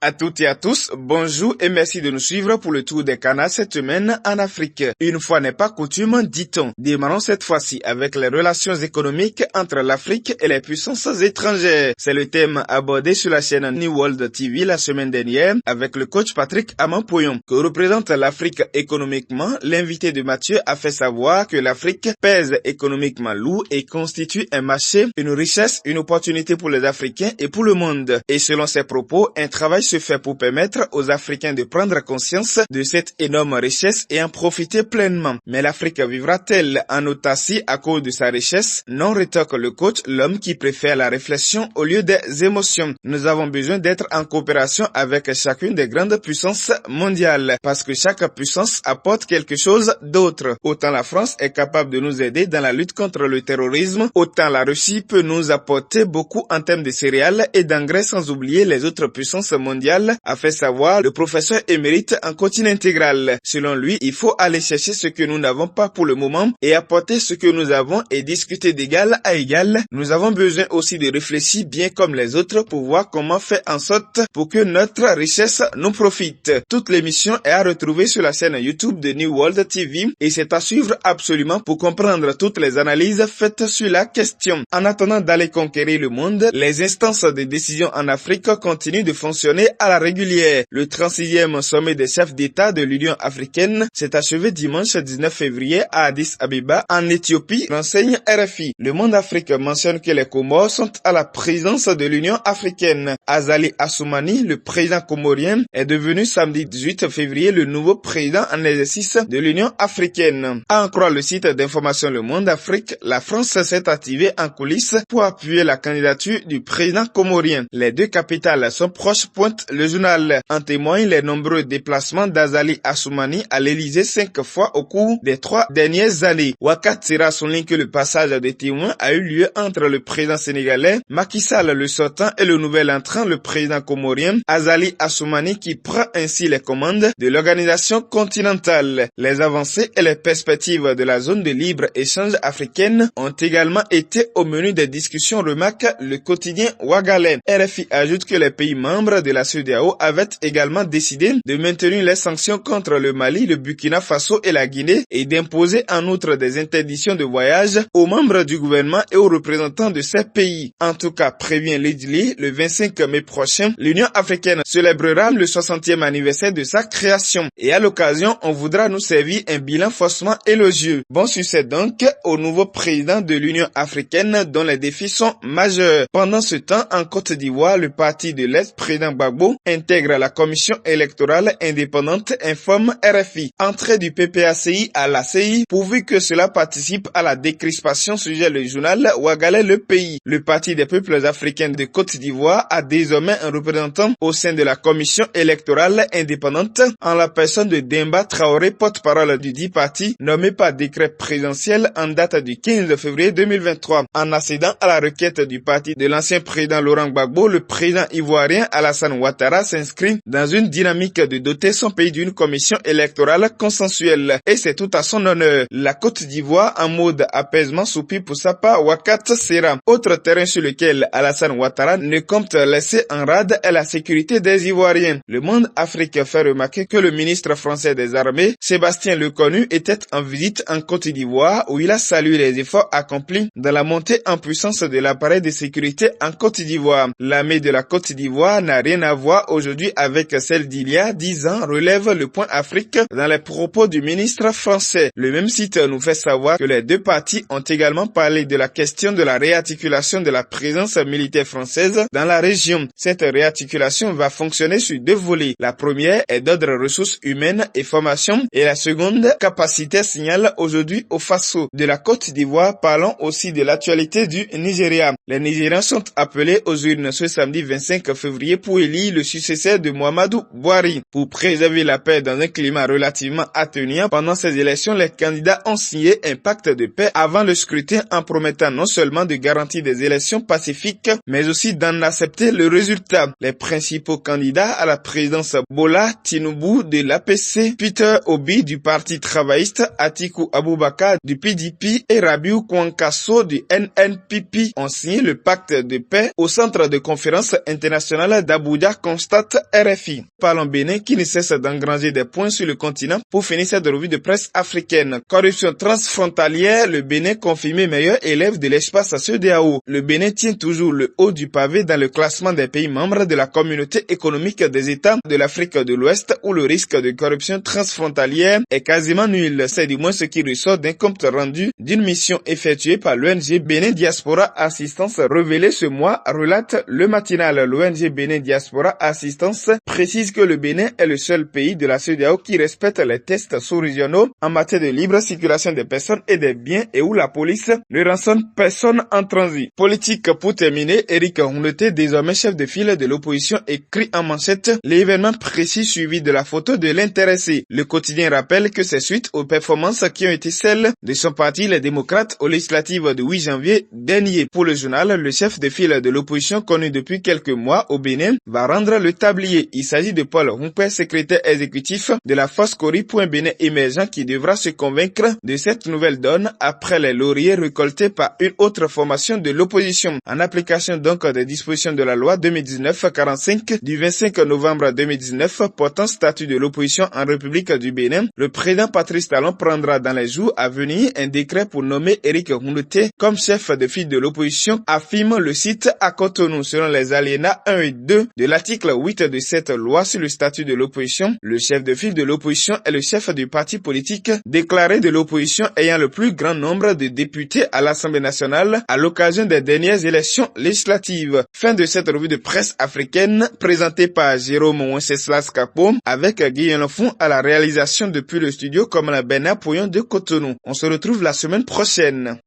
à toutes et à tous, bonjour et merci de nous suivre pour le tour des canaux cette semaine en Afrique. Une fois n'est pas coutume, dit-on. Démarrons cette fois-ci avec les relations économiques entre l'Afrique et les puissances étrangères. C'est le thème abordé sur la chaîne New World TV la semaine dernière avec le coach Patrick Amanpoyon. Que représente l'Afrique économiquement, l'invité de Mathieu a fait savoir que l'Afrique pèse économiquement lourd et constitue un marché, une richesse, une opportunité pour les Africains et pour le monde. Et selon ses propos, un travail se fait pour permettre aux Africains de prendre conscience de cette énorme richesse et en profiter pleinement. Mais l'Afrique vivra-t-elle en autarcie à cause de sa richesse? Non, rétorque le coach, l'homme qui préfère la réflexion au lieu des émotions. Nous avons besoin d'être en coopération avec chacune des grandes puissances mondiales, parce que chaque puissance apporte quelque chose d'autre. Autant la France est capable de nous aider dans la lutte contre le terrorisme, autant la Russie peut nous apporter beaucoup en termes de céréales et d'engrais, sans oublier les autres puissances mondiales, a fait savoir le professeur émérite en coaching intégral. Selon lui, il faut aller chercher ce que nous n'avons pas pour le moment et apporter ce que nous avons et discuter d'égal à égal. Nous avons besoin aussi de réfléchir bien comme les autres pour voir comment faire en sorte pour que notre richesse nous profite. Toute l'émission est à retrouver sur la chaîne YouTube de New World TV et c'est à suivre absolument pour comprendre toutes les analyses faites sur la question. En attendant d'aller conquérir le monde, les instances de décision en Afrique continuent de fonctionner à la régulière. Le 36e sommet des chefs d'État de l'Union africaine s'est achevé dimanche 19 février à Addis Abeba en Éthiopie, renseigne RFI. Le Monde Afrique mentionne que les Comores sont à la présidence de l'Union africaine. Azali Assoumani, le président comorien, est devenu samedi 18 février le nouveau président en exercice de l'Union africaine. À en croire le site d'information Le Monde Afrique, la France s'est activée en coulisses pour appuyer la candidature du président comorien. Les deux capitales sont proches, pointe le journal. En témoignent les nombreux déplacements d'Azali Assoumani à l'Élysée 5 fois au cours des 3 dernières années. Wakat Sera souligne que le passage des témoins a eu lieu entre le président sénégalais Macky Sall le sortant et le nouvel entrant, le président comorien Azali Assoumani, qui prend ainsi les commandes de l'organisation continentale. Les avancées et les perspectives de la zone de libre-échange africaine ont également été au menu des discussions, remarque le quotidien Ouagalais. RFI ajoute que les pays membres de la CEDEAO avaient également décidé de maintenir les sanctions contre le Mali, le Burkina Faso et la Guinée et d'imposer en outre des interdictions de voyage aux membres du gouvernement et aux représentants de ces pays. En tout cas, prévient l'Idli, le 25 mai prochain, l'Union africaine célébrera le 60e anniversaire de sa création. Et à l'occasion, on voudra nous servir un bilan faussement élogieux. Bon succès donc au nouveau président de l'Union africaine dont les défis sont majeurs. Pendant ce temps, en Côte d'Ivoire, le parti de l'ex-président Gbagbo intègre la commission électorale indépendante, informe RFI. Entrée du PPACI à l'ACI, pourvu que cela participe à la décrispation, sujet le journal Ouagalais Le Pays. Le Parti des peuples africains de Côte d'Ivoire a désormais un représentant au sein de la commission électorale indépendante, en la personne de Demba Traoré, porte-parole du dit parti, nommé par décret présidentiel en date du 15 février 2023. En accédant à la requête du parti de l'ancien président Laurent Gbagbo, le président ivoirien Alassane Ouattara s'inscrit dans une dynamique de doter son pays d'une commission électorale consensuelle. Et c'est tout à son honneur. La Côte d'Ivoire, en mode apaisement, soupire pour sa part Wakat Sera. Autre terrain sur lequel Alassane Ouattara ne compte laisser en rade est la sécurité des Ivoiriens. Le Monde Afrique fait remarquer que le ministre français des Armées, Sébastien Lecornu, était en visite en Côte d'Ivoire où il a salué les efforts accomplis dans la montée en puissance de l'appareil de sécurité en Côte d'Ivoire. L'armée de la Côte d'Ivoire n'a rien à voir aujourd'hui avec celle d'il y a 10 ans, relève le Point Afrique dans les propos du ministre français. Le même site nous fait savoir que les deux parties ont également parlé de la question de la réarticulation de la présence militaire française dans la région. Cette réarticulation va fonctionner sur 2 volets. La première est d'ordre ressources humaines et formation et la seconde, capacité, signale aujourd'hui au Faso. De la Côte d'Ivoire, parlons aussi de l'actualité du Nigeria. Les Nigériens sont appelés aux urnes ce samedi 25 février pour élire le successeur de Muhammadu Buhari. Pour préserver la paix dans un climat relativement atténuant, pendant ces élections, les candidats ont signé un pacte de paix avant le scrutin en promettant non seulement de garantir des élections pacifiques, mais aussi d'en accepter le résultat. Les principaux candidats à la présidence, Bola Tinubu de l'APC, Peter Obi du Parti travailliste, Atiku Abubakar du PDP et Rabiu Kwankwaso du NNPP ont signé le pacte de paix au centre de conférence internationale d'Abuja constate RFI. Parlons Bénin qui ne cesse d'engranger des points sur le continent pour finir cette revue de presse africaine. Corruption transfrontalière, le Bénin confirmé meilleur élève de l'espace CEDEAO. Le Bénin tient toujours le haut du pavé dans le classement des pays membres de la communauté économique des États de l'Afrique de l'Ouest où le risque de corruption transfrontalière est quasiment nul. C'est du moins ce qui ressort d'un compte rendu d'une mission effectuée par l'ONG Bénin Diaspora Assistance révélée ce mois, relate le matinal. L'ONG Bénin Diaspora Assistance précise que le Bénin est le seul pays de la CEDEAO qui respecte les tests sous-régionaux en matière de libre circulation des personnes et des biens et où la police ne rançonne personne en transit. Politique pour terminer, Éric Hunleté, désormais chef de file de l'opposition, écrit en manchette l'événement précis suivi de la photo de l'intéressé. Le quotidien rappelle que c'est suite aux performances qui ont été celles de son parti, les démocrates, aux législatives du 8 janvier dernier. Pour le journal, le chef de file de l'opposition connu depuis quelques mois au Bénin va rendre le tablier. Il s'agit de Paul Humpé, secrétaire exécutif de la force Cori.Bénin émergent qui devra se convaincre de cette nouvelle donne après les lauriers récoltés par une autre formation de l'opposition. En application donc des dispositions de la loi 2019-45 du 25 novembre 2019 portant statut de l'opposition en République du Bénin, le président Patrice Talon prendra dans les jours à venir un décret pour nommer Éric Hunleté comme chef de file de l'opposition, affirme le site à Cotonou. Selon les alinéas 1 et 2 de l'article 8 de cette loi sur le statut de l'opposition, le chef de file de l'opposition est le chef du parti politique déclaré de l'opposition ayant le plus grand nombre de députés à l'Assemblée nationale à l'occasion des dernières élections législatives. Fin de cette revue de presse africaine présentée par Jérôme Wenceslas Capo avec Guillaume Lafont à la réalisation depuis le studio comme la Bernard Pouillon de Cotonou. On se retrouve la semaine prochaine.